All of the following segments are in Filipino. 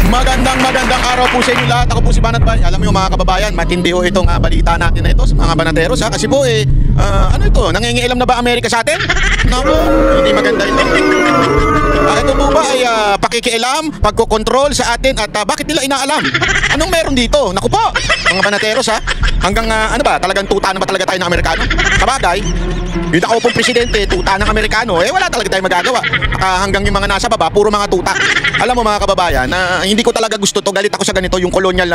Magandang araw po sa inyo lahat. Ako po si Banat Bay. Alam niyo mga kababayan, matindi ho itong balita natin na ito sa mga banateros ha. Kasi po ano ito, nangingialam na ba Amerika sa atin? Naku, hindi maganda ito. Ito po ba ay pakikialam, pagkokontrol sa atin at bakit nila inaalam? Anong meron dito? Naku po, mga banateros ha. Hanggang ano ba, talagang tuta na ba talaga tayo ng Amerikano? Sabagay, yung ako pong presidente, tuta ng Amerikano, wala talaga tayong magagawa. Hanggang yung mga nasa baba, puro mga tuta. Alam mo mga kababayan, hindi ko talaga gusto to. Galit ako sa ganito, yung colonial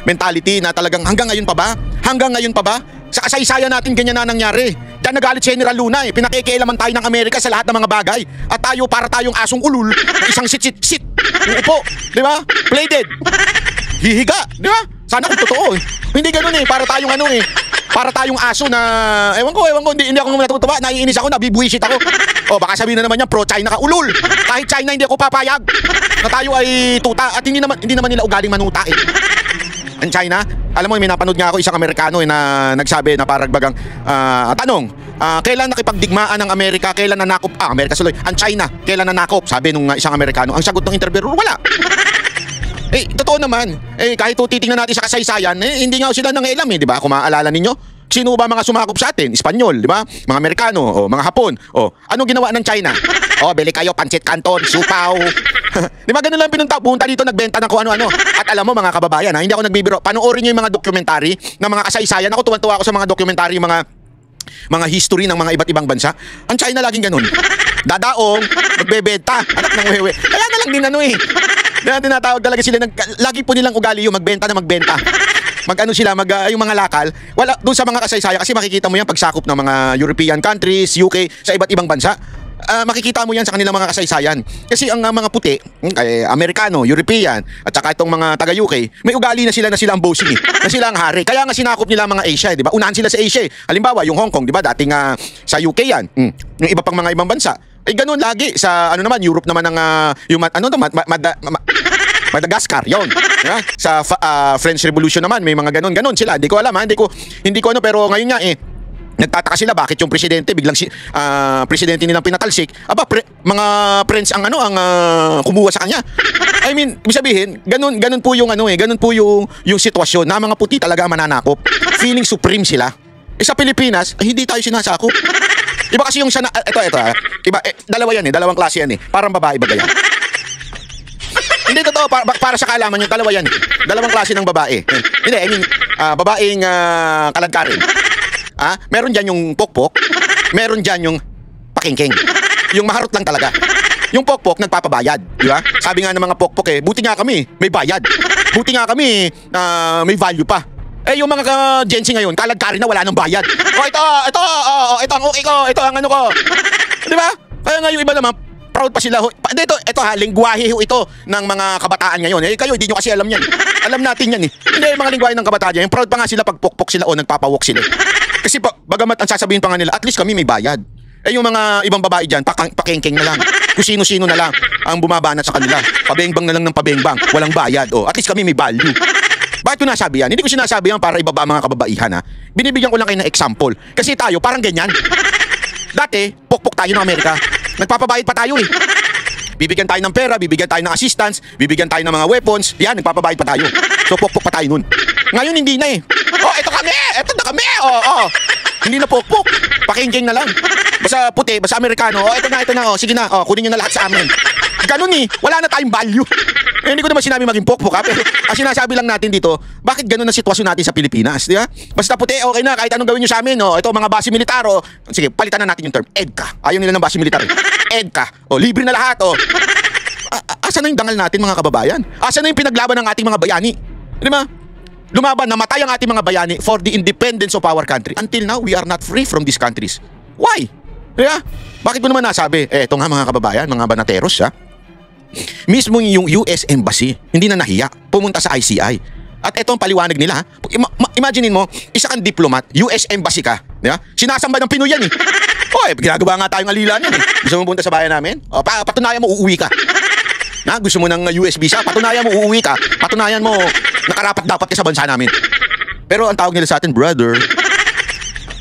mentality na talagang hanggang ngayon pa ba? Hanggang ngayon pa ba? Sa kasaysayan natin ganyan na nangyari. Diyan nagalit si General Luna Pinakikialaman tayo ng Amerika sa lahat ng mga bagay. At tayo para tayong asong ulul, isang sit. Uupo, di ba? Play dead. Hihiga, di ba? Sana kung totoo Hindi ganun para tayong para tayong aso na, ewan ko, hindi ako natutuwa, naiinis ako, nabibwisit ako. Baka sabihin na naman yan, pro-China ka, ulul. Kahit China, hindi ako papayag na tayo ay tuta. At hindi naman nila ugaling manuta Ang China, alam mo, may napanood nga ako isang Amerikano na nagsabi na parang bagang, tanong, kailan nakipagdigmaan ng Amerika, kailan nanakop, ang China, kailan nanakop, sabi nung isang Amerikano. Ang sagot ng interviewer, wala. Totoo naman. Kahit titingnan natin sa kasaysayan, hindi nga sila nangialam di ba? Kung maaalala ninyo, sino ba mga sumakop sa atin? Espanyol, di ba? Mga Amerikano, mga Hapon. Anong ginawa ng China? Bili kayo, pancit canton, supaw. Di ba ganun lang pumunta dito, nagbenta ng kung ano-ano. At alam mo mga kababayan, hindi ako nagbibiro. Panoorin nyo yung mga dokumentary ng mga kasaysayan. Ako tuwan-tuwa ako sa mga dokumentary, mga history ng mga iba't ibang bansa. Ang China laging ganun. Dadaong, magbebenta, anak ng wewe. Kaya na lang din Kaya tinatawag talaga sila, lagi po nilang ugali yung magbenta na magbenta. Yung mga lakal, wala doon sa mga kasaysayan kasi makikita mo yan pagsakop ng mga European countries, UK, sa iba't ibang bansa. Makikita mo yan sa kanilang mga kasaysayan. Kasi ang mga puti, Amerikano, European, at saka itong mga taga-UK, may ugali na sila ang bossing na sila ang hari. Kaya nga sinakop nila ang mga Asia, di ba? Unahan sila sa Asia. Halimbawa, yung Hong Kong, di ba? Dating sa UK yan. Yung iba pang mga ibang bansa. Ganun lagi sa Europe naman Madagascar, yon. Yeah? Sa French Revolution naman, may mga ganon sila. Hindi ko alam, hindi ko pero ngayon nga nagtataka sila bakit yung presidente biglang presidente nilang pinatalsik. Mga friends ang kumuha sa kanya. I mean, ibig sabihin, ganun po yung yung sitwasyon na mga puti talaga mananakop. Feeling supreme sila. Sa Pilipinas, hindi tayo sinasakop. Iba kasi yung ito iba dalawa yan dalawang klase yan parang babae ba yan? Hindi totoo, para sa kaalaman yung dalawa yan dalawang klase ng babae. Hindi, I mean, babaeng kalagkarin. Meron dyan yung pokpok, meron dyan yung pakingking. Yung maharot lang talaga. Yung pokpok nagpapabayad, di ba? Sabi nga ng mga pokpok buti nga kami may bayad. Buti nga kami may value pa. Yung mga Gen Z ngayon, kalagkarin na wala nang bayad. Ito ang okay ko, ito ang ano ko. Di ba? Kaya nga yung iba naman, proud pa sila. Ito lingwahe ito ng mga kabataan ngayon. Kayo, hindi nyo kasi alam yan. Alam natin yan Hindi, yung mga lingwahe ng kabataan yan, proud pa nga sila pag pokpok sila nagpapawok sila. Kasi bagamat ang sasabihin pa nga nila, at least kami may bayad. Yung mga ibang babae dyan, pakengkeng na lang. Kung sino-sino na lang ang bumabana sa kanila. Pabengbang na lang ng pabengbang, walang bayad. At least kami may value. Bakit ko nasabi yan? Hindi ko sinasabi yan para ibaba mga kababaihan Binibigyan ko lang kayo ng example. Kasi tayo parang ganyan. Dati, pokpok tayo ng Amerika. Nagpapabayad pa tayo Bibigyan tayo ng pera, bibigyan tayo ng assistance, bibigyan tayo ng mga weapons. Yan, nagpapabayad pa tayo. So pokpok pa tayo nun. Ngayon hindi na ito na kami. Hindi na pokpok. Pakingking na lang. Basta puti, basta Amerikano. Ito na. Sige na. Kunin nyo na lahat sa amin. Ganun wala na tayong value. Hindi ko naman sinabi maging pokpok pero sinasabi lang natin dito, bakit ganun ang sitwasyon natin sa Pilipinas, di ba? Basta puti, okay na, kahit anong gawin nyo sa amin, ito mga base militar, sige, palitan na natin yung term, EDCA. Ayaw nila ng base militar, EDCA, libre na lahat, Asa na yung dangal natin mga kababayan? Asa na yung pinaglaban ng ating mga bayani? Di ba? Lumaban, namatay ang ating mga bayani for the independence of our country. Until now, we are not free from these countries. Why? Di ba? Bakit mo naman nasabi? Ito nga mga kababayan, mga banateros, mismo yung US Embassy, hindi na nahiya, pumunta sa ICI. At ito ang paliwanag nila. Imaginein mo, isa kang diplomat, US Embassy ka, di ba? Sinasamba ng Pinoy yan ginagawa nga tayong alilan yan Gusto mo punta sa bayan namin? Patunayan mo, uuwi ka. Gusto mo ng US visa? Patunayan mo, uuwi ka. Patunayan mo, nakarapat dapat ka sa bansa namin. Pero ang tawag nila sa atin, brother.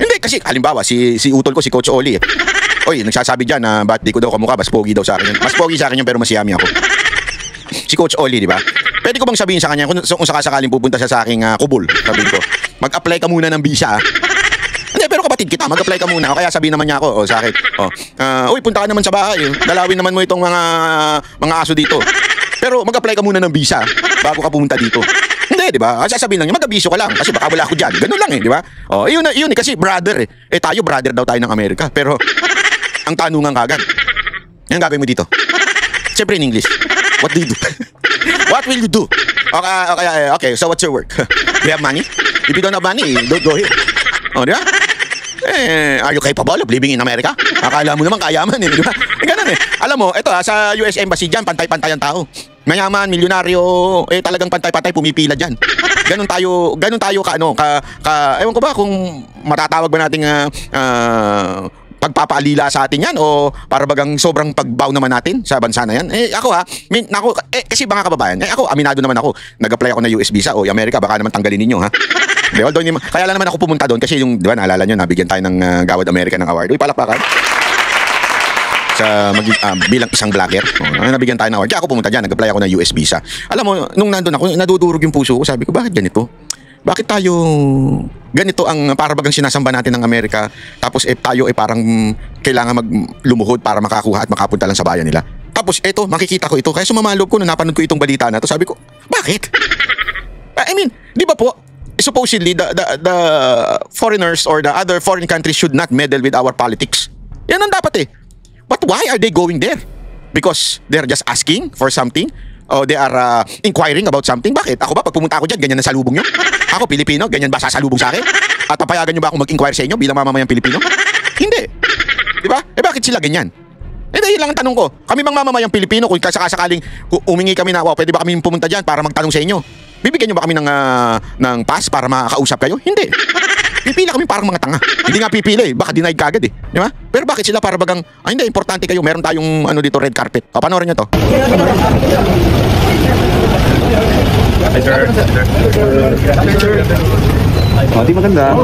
Hindi, kasi halimbawa, si utol ko, si Coach Oli nagsasabi dyan na ba't di ko daw kamukha, mas pogi daw sa akin. Mas pogi sa akin yun pero mas yummy ako. Si Coach Oli, di ba? Pwede ko bang sabihin sa kanya kung sakasakaling pupunta siya sa aking kubol, sabihin ko, mag-apply ka muna ng visa. Hindi, pero kapatid kita, mag-apply ka muna. O kaya sabihin naman niya ako, sa akin, uy, punta ka naman sa bahay. Dalawin naman mo itong mga aso dito. Pero mag-apply ka muna ng visa bago ka pumunta dito. Hindi, di ba? Sasabihin lang niya, mag-abiso ka lang kasi baka wala ako dyan. Ganun lang di ba? Yun eh, kasi brother tayo, brother daw tayo ng Amerika. Pero, ang tanungan kagad, anong gagawin mo dito? Siyempre in English, what do you do? What will you do? Okay, so what's your work? You have money? If you don't have money, don't go here. Di ba? Are you capable of living in America? Akala mo naman kayaman di ba? Ganun Alam mo, ito sa US Embassy dyan, pantay-pantay ang tao. Mayaman, milyonaryo, talagang pantay-pantay pumipila dyan. Ganun tayo ewan ko ba kung matatawag ba nating pagpapaalila sa atin yan o para bagang sobrang pagbaw naman natin sa bansa na yan. Kasi mga kababayan, ako, aminado naman ako. Nag-apply ako na US visa o Amerika, baka naman tanggalin ninyo ha. Kaya lang naman ako pumunta doon kasi yung, di ba, naalala nyo, nabigyan tayo ng Gawad America ng award. Uy, palakpakan. Bilang isang vlogger. Nabigyan tayo ng award. Kaya ako pumunta dyan, nag-apply ako ng US visa. Alam mo, nung nandun ako, nadudurog yung puso ko. Sabi ko, bakit ganito? Bakit tayo ganito ang para bagang sinasamba natin ng Amerika tapos tayo parang kailangan maglumuhod para makakuha at makapunta lang sa bayan nila. Tapos makikita ko ito kaya sumamalob ko nung napanood ko itong balita na to. Sabi ko, bakit? I mean, di ba po supposedly the foreigners or the other foreign countries should not meddle with our politics. Yan ang dapat But why are they going there? Because they're just asking for something? O they are inquiring about something? Bakit? Ako ba, pag pumunta ako dyan, ganyan na salubong nyo? Ako, Pilipino, ganyan ba sasalubong sa akin? At papayagan nyo ba akong mag-inquire sa inyo bilang mamamayang Pilipino? Hindi. Di ba? Bakit sila ganyan? Dahil lang ang tanong ko. Kami bang mamamayang Pilipino, kung sakasakaling umingi kami na, pwede ba kami pumunta dyan para magtanong sa inyo? Bibigyan nyo ba kami ng pass para makakausap kayo? Hindi. Pipila kami parang mga tanga. Hindi nga pipila baka denied kagad Di ba? Pero bakit sila para bagang, hindi, importante kayo. Meron tayong dito, red carpet. Panoorin nyo to. Di maganda.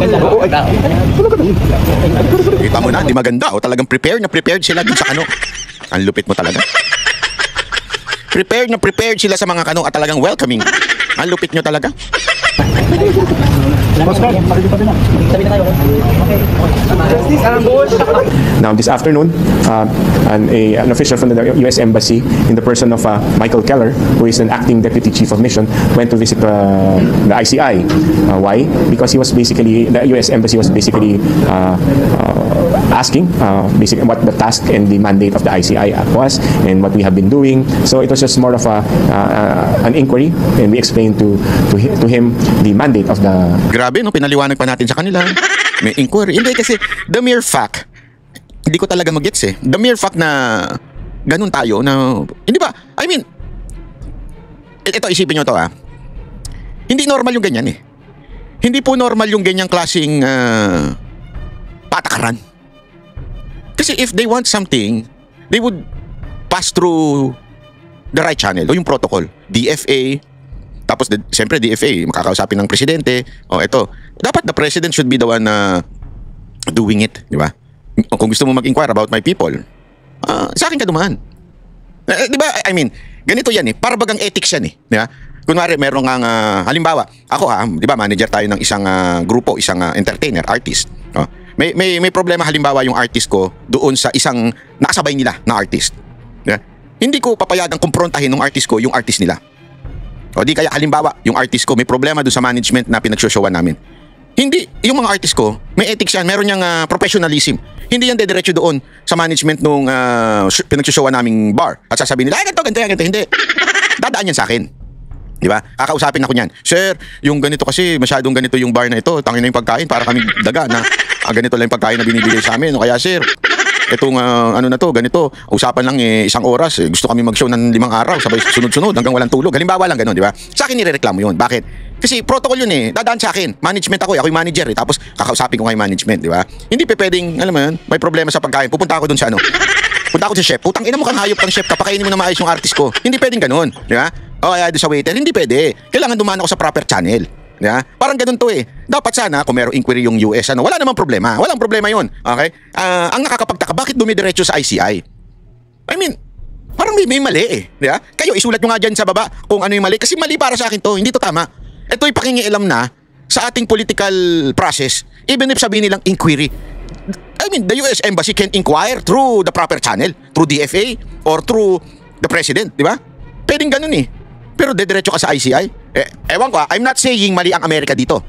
Kita mo na, di maganda. Talagang prepared sila dun sa kano. Ang lupit mo talaga. Prepared sila sa mga kano at talagang welcoming. Ang lupit nyo talaga. Now, this afternoon, an official from the U.S. Embassy, in the person of Michael Keller, who is an acting deputy chief of mission, went to visit the ICI. Why? Because the U.S. Embassy was basically asking basically what the task and the mandate of the ICI was and what we have been doing. So it was just more of an inquiry, and we explained to him the mandate of the... Grabe, pinaliwanag pa natin sa kanila. May inquiry. Hindi kasi, the mere fact, hindi ko talaga mag-gets The mere fact na ganun tayo na, hindi ba? I mean, ito, isipin nyo to Hindi normal yung ganyan Hindi po normal yung ganyang klaseng patakaran. Kasi if they want something, they would pass through the right channel o yung protocol. DFA, tapos siyempre DFA, makakausapin ng presidente. Ito, dapat the president should be the one doing it, di ba? Kung gusto mo mag-inquire about my people, sa akin ka dumaan. Di ba? I mean, ganito yan para bagang ethics yan di ba? Kunwari, meron nga, halimbawa, ako di ba, manager tayo ng isang grupo, isang entertainer, artist. May problema halimbawa yung artist ko doon sa isang nakasabay nila na artist. Di ba? Hindi ko papayagang kumprontahin ng artist ko yung artist nila. O di kaya halimbawa, yung artist ko may problema doon sa management na pinagsoshowan namin. Hindi, yung mga artist ko, may ethics yan, meron niyang professionalism. Hindi yan dediretso doon sa management nung pinagsoshowan naming bar. At sasabihin nila, ganito, hindi. Dadaan yan sa akin. Di ba? Kakausapin ako niyan. Sir, yung ganito kasi, masyadong ganito yung bar na ito. Tangin na yung pagkain para kami daga na ganito lang yung pagkain na binibigay sa amin. O kaya sir, itong ganito, usapan lang isang oras, gusto kami mag-show ng 5 araw, sabay sunod-sunod hanggang walang tulog. Halimbawa lang ganun, di ba? Sa akin nirereklamo yun. Bakit? Kasi protocol yun dadaan sa akin. Management ako yung manager tapos kakausapin ko kay management, di ba? Hindi pwedeng, alam mo yun, may problema sa pagkain. Pupunta ako dun sa punta ako sa chef. Putang ina mo kang hayop kang chef, kapakainin mo na maayos yung artist ko. Hindi pwedeng ganun, di ba? O kaya doon sa waiter, hindi pwede. Kailangan dumaan ako sa proper channel. Yeah? Parang ganun to Dapat sana kung merong inquiry yung US, wala namang problema. Walang problema yun. Okay? Ang nakakapagtaka, bakit dumidiretso sa ICI? I mean, Parang may mali eh. Di ba? Kayo, isulat nyo nga dyan sa baba kung ano yung mali. Kasi mali para sa akin to. Hindi to tama. Ito'y pakingialam na sa ating political process. Even if sabihin nilang inquiry. I mean, the US Embassy can inquire through the proper channel. Through DFA or through the President. Di ba? Pwedeng ganun eh. Pero dediretso ka sa ICI. Ewan ko, I'm not saying mali ang Amerika dito.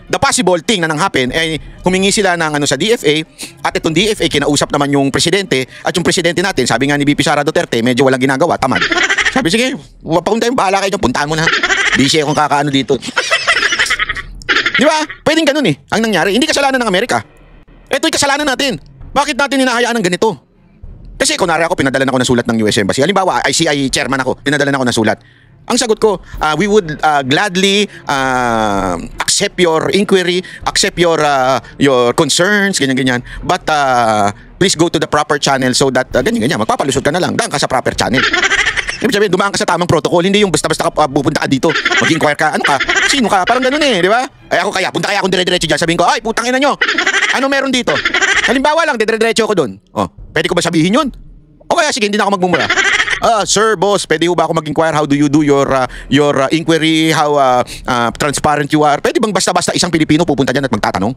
The possible thing na nang-happen ay humingi sila ng sa DFA at itong DFA kinausap naman yung presidente at yung presidente natin, sabi nga ni VP Sara Duterte, medyo walang ginagawa, tamad. Sabi, sige, papunta yung bahala kayo, puntaan mo na. Busy akong kakaano dito. Di ba? Pwedeng ganun eh, ang nangyari. Hindi kasalanan ng Amerika. Ito'y kasalanan natin. Bakit natin hinahayaan ng ganito? Kasi kunwari ako, pinadala ako ng sulat ng US Embassy. Halimbawa, ICI chairman ako, pinadala ako ng sulat. Ang sagot ko, we would gladly accept your inquiry, accept your concerns, ganyan-ganyan. But please go to the proper channel so that, ganyan-ganyan, magpapalusot ka na lang, daan ka sa proper channel. Ibig sabihin, dumaan ka sa tamang protocol, hindi yung basta-basta ka pupunta ka dito, mag-inquire ka, ano ka, sino ka, parang ganun eh, di ba? Ay ako kaya, punta kaya akong dire-diretso dyan, sabihin ko, ay putang ina nyo, ano meron dito? Halimbawa lang, dire-diretso ako dun. Oh, pwede ko ba sabihin yun? O kaya sige, hindi na ako magmumula. Sir, boss, pwede ba ako mag-inquire? How do you do your inquiry? How transparent you are? Pwede bang basta-basta isang Pilipino pupunta dyan at magtatanong?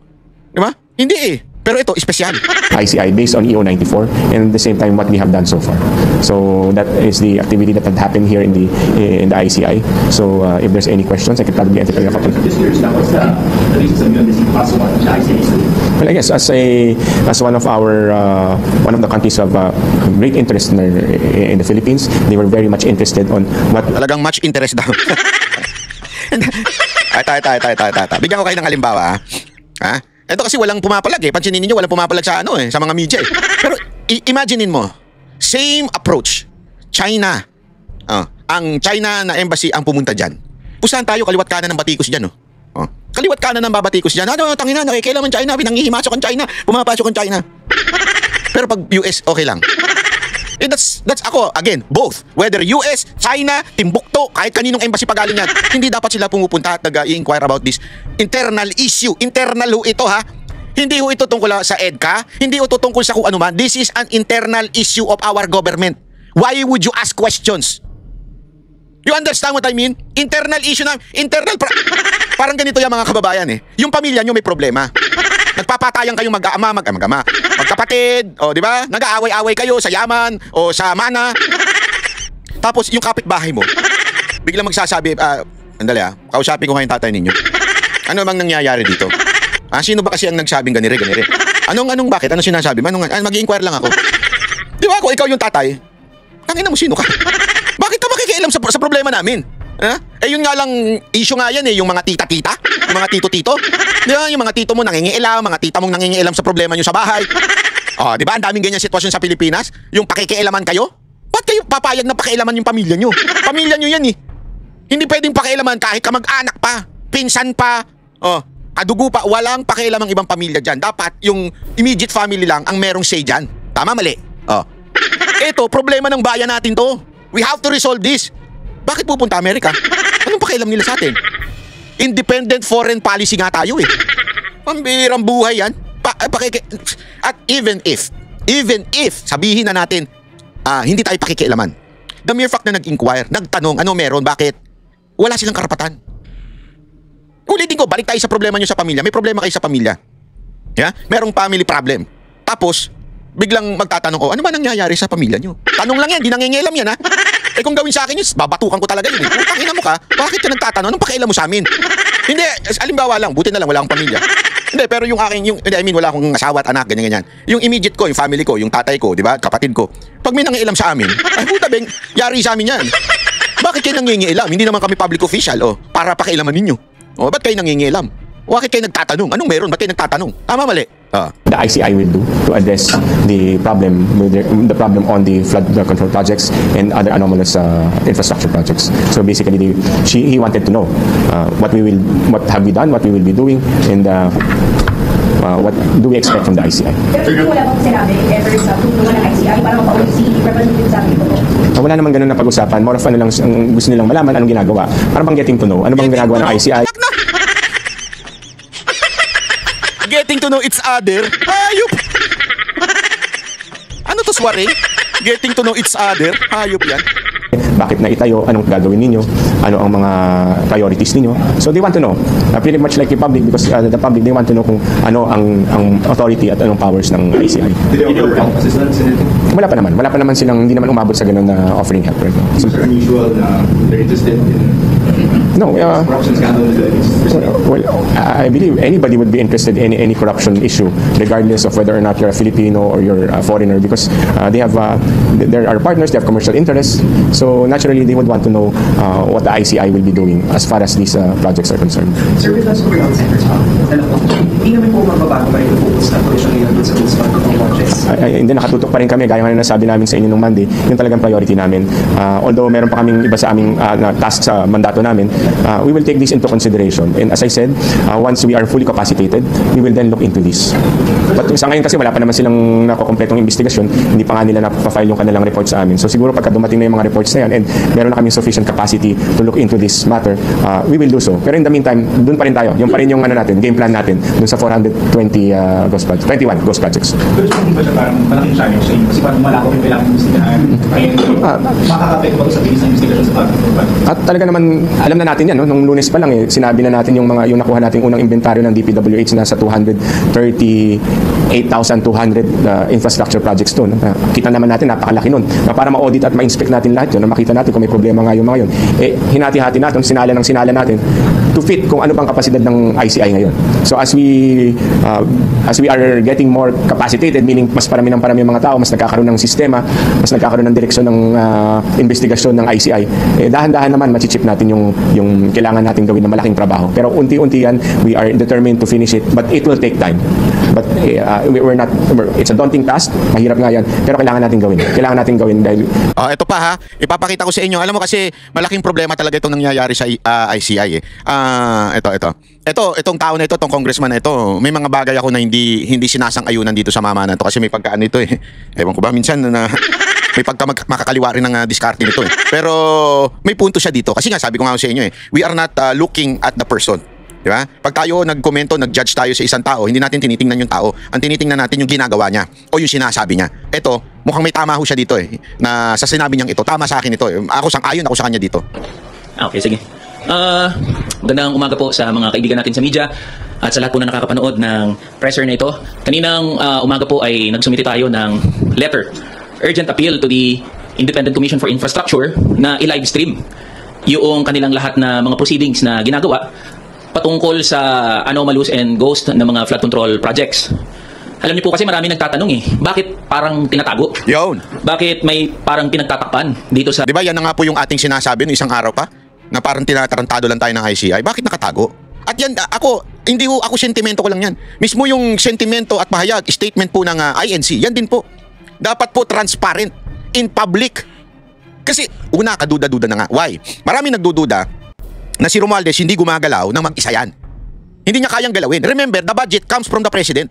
Di ba? Hindi eh. Pero ito, espesyal. ICI based on EO 94 and at the same time what we have done so far. So that is the activity that had happened here in the ICI. So if there's any questions, I can probably entertain a couple. Just curious now, what's the reason of UNDC plus one the ICI? Well, I guess as one of the countries of great interest in the Philippines, they were very much interested on what. Talagang much interest daw. Bigyan ko kayo ng halimbawa. Ha? Ito kasi walang pumapalag eh. Pansinin niyo walang pumapalag sa sa mga media eh. Pero imaginein mo, same approach. China. Ang China na embassy ang pumunta diyan. Pusahan tayo kaliwat kanan ng batikos diyan, Kaliwat kanan ng babatikos diyan. Ano, tangina, nakikialaman China, pinanghihimasok ang China, pumapasok ang China. Pero pag US, okay lang. That's ako, again, both. Whether US, China, Timbuktu, kahit kaninong embassy pagaling yan, hindi dapat sila pumupunta at nag-i-inquire about this internal issue. Internal ho ito, ha? Hindi ho ito tungkol sa EDCA, hindi ho ito tungkol sa kung ano man. This is an internal issue of our government. Why would you ask questions? You understand what I mean? Internal issue na, parang ganito yung mga kababayan eh. Yung pamilya nyo may problema. Nagpapatayan kayong mag-ama, magkapatid, di ba? Nag-aaway-aaway kayo sa yaman o sa mana. Tapos yung kapitbahay mo, biglang magsasabi, andali kausapin ko ngayon tatay ninyo. Ano bang nangyayari dito? Sino ba kasi ang nagsabing ganire? Anong bakit? Ano sinasabi? Mag-i-inquire lang ako. Di ba kung ikaw yung tatay, tangina mo, sino ka? Bakit ka makikialam sa problema namin? Yun nga lang, issue nga yan yung mga tita-tita, yung mga tito-tito. Di ba, yung mga tito mo nangingialam, mga tita mong nangingialam sa problema nyo sa bahay. Di ba, ang daming ganyan sitwasyon sa Pilipinas. Yung pakikialaman kayo, ba't kayo papayag na pakialaman yung pamilya nyo? Pamilya nyo yan eh. Hindi pwedeng pakialaman kahit kamag-anak pa, pinsan pa, kadugo pa, walang pakialam ang ibang pamilya dyan. Dapat yung immediate family lang ang merong say dyan. Tama, mali? Ito, problema ng bayan natin to. We have to resolve this. Bakit pupunta Amerika? Anong pakialam nila sa atin? Independent foreign policy nga tayo eh. Pambirang buhay yan. At even if, sabihin na natin, hindi tayo pakikialaman. The mere fact na nag-inquire, nagtanong, ano meron, bakit? Wala silang karapatan. Ulitin ko, balik tayo sa problema nyo sa pamilya. May problema kayo sa pamilya. Yeah? Merong family problem. Tapos, biglang magtatanong, ano ba nangyayari sa pamilya nyo? Tanong lang yan, di nangingialam yan ha. Kung gawin sa akin yun, babatukan ko talaga yun. Kung tangina mo ka, bakit ka nagtatanong? Anong pakialam mo sa amin? Hindi, alimbawa lang, buti na lang, wala akong pamilya. Hindi, pero yung aking, wala akong asawa at anak, ganyan-ganyan. Yung immediate ko, yung family ko, yung tatay ko, di ba, kapatid ko, pag may nangialam sa amin, ay puta beng, yari sa amin yan. Bakit kayo nangingialam? Hindi naman kami public official, para pakialaman ninyo. Ba't kayo nangingialam? Bakit kayo nagtatanong? Anong meron? Ba't kayo nagtatanong? Tama, mali? The ICI will do to address the problem on the flood control projects and other anomalous infrastructure projects. So basically, he wanted to know what have we done, what we will be doing, and what do we expect from the ICI. Pero hindi wala bang sinabi ever sa tulungan ng ICI para mapaulit si Representative Zaki po? Wala naman ganun na pag-usapan. More of ano lang, ang gusto nilang malaman anong ginagawa. Para bang getting to know. Ano bang ginagawa ng ICI? Getting to know each other? Ayup! Ano to, swari? Getting to know each other. Hayop yan. Bakit na itayo? Anong gagawin ninyo? Ano ang mga priorities ninyo? So they want to know. Pretty much like the public, because the public, they want to know kung ano ang authority at anong powers ng ICI. Did they offer assistance? Wala pa naman. Wala pa naman silang, hindi naman umabot sa ganun na offering help right now. So, unusual na they're interested in No, corruption scandal. well, I believe anybody would be interested in any corruption issue, regardless of whether or not you're a Filipino or you're a foreigner, because they have there are partners, they have commercial interests. So naturally, they would want to know what the ICI will be doing as far as these projects are concerned. Sir, with us over on Center's hindi naman po magbabago pa rin yung focus na tuloy ngayon dun sa those projects. Hindi, nakatutok pa rin kami, gaya nga na nasabi namin sa inyo nung Monday, yung talagang priority namin. Although meron pa kaming iba sa aming task sa mandato namin, we will take this into consideration. And as I said, once we are fully capacitated, we will then look into this. But sa ngayon kasi wala pa naman silang nakukompletong investigasyon, hindi pa nga nila napapa-file yung kanilang report sa amin. So siguro pagka dumating na yung mga reports na yan and meron na kaming sufficient capacity to look into this matter, we will do so. Pero in the meantime, dun pa rin tayo. Yung pa rin yung game plan natin dun sa 420 ghost projects, 21 ghost projects. Pero hindi ba siya parang malaking challenge sa inyo? Kasi parang wala ko yung kailangan investigahan. Makakapit ba sa bilis ng investigasyon sa project? At talaga naman, alam na natin yan, no? Nung Lunes pa lang, sinabi na natin yung nakuha nating unang inventaryo ng DPWH na sa 238,200 infrastructure projects doon. Kita naman natin, napakalaki nun. Para ma-audit at ma-inspect natin lahat yun, na makita natin kung may problema nga yung mga yun. Hinati-hati natin, sinala natin to fit kung ano bang kapasidad ng ICI ngayon. So as we are getting more capacitated, meaning mas parami ng mga tao, mas nagkakaroon ng sistema, mas nagkakaroon ng direksyon ng investigasyon ng ICI, dahan-dahan naman machichip natin yung kailangan natin gawin na malaking trabaho. Pero unti-unti yan, we are determined to finish it, but it will take time. But it's a daunting task, mahirap nga yan, pero kailangan natin gawin dahil Ito pa ha, ipapakita ko sa inyo. Alam mo kasi malaking problema talaga itong nangyayari sa ICI eh. Itong tao na ito, itong congressman na ito, may mga bagay ako na hindi sinasang-ayunan dito sa mama na ito kasi may pagkaan ito eh. Ewan ko ba, minsan na may makakaliwa rin ng diskarte nito eh. Pero may punto siya dito kasi nga sabi ko nga sa inyo eh, we are not looking at the person. Di ba? Pag tayo nagkomento, nag-judge tayo sa isang tao, hindi natin tinitingnan yung tao. Ang tinitingnan natin yung ginagawa niya o yung sinasabi niya. Ito, mukhang may tama ho siya dito eh. Na sa sinabi niyang ito, tama sa akin ito eh. Ayon ako sa kanya dito. Okay, sige. Magandang umaga po sa mga kaibigan natin sa media at sa lahat po na nakakapanood ng presser na ito. Kaninang umaga po ay nagsumiti tayo ng letter, urgent appeal to the Independent Commission for Infrastructure na i-live stream yung kanilang lahat na mga proceedings na ginagawa patungkol sa anomalous and ghost na mga flood control projects. Alam niyo po kasi marami nagtatanong eh, bakit parang tinatago? Yun. Bakit may parang pinagtatakpan dito sa... Di ba yan na nga po yung ating sinasabi no isang araw pa? Na parang tinatarantado lang tayo ng ICI. Bakit nakatago? At yan, hindi ako sentimento ko lang yan. Mismo yung sentimento at pahayag, statement po ng INC, yan din po. Dapat po transparent, in public. Kasi una, kaduda-duda na nga. Why? Marami nagdududa na si Romualdez hindi gumagalaw ng mag-isa yan. Hindi niya kayang galawin. Remember, the budget comes from the President.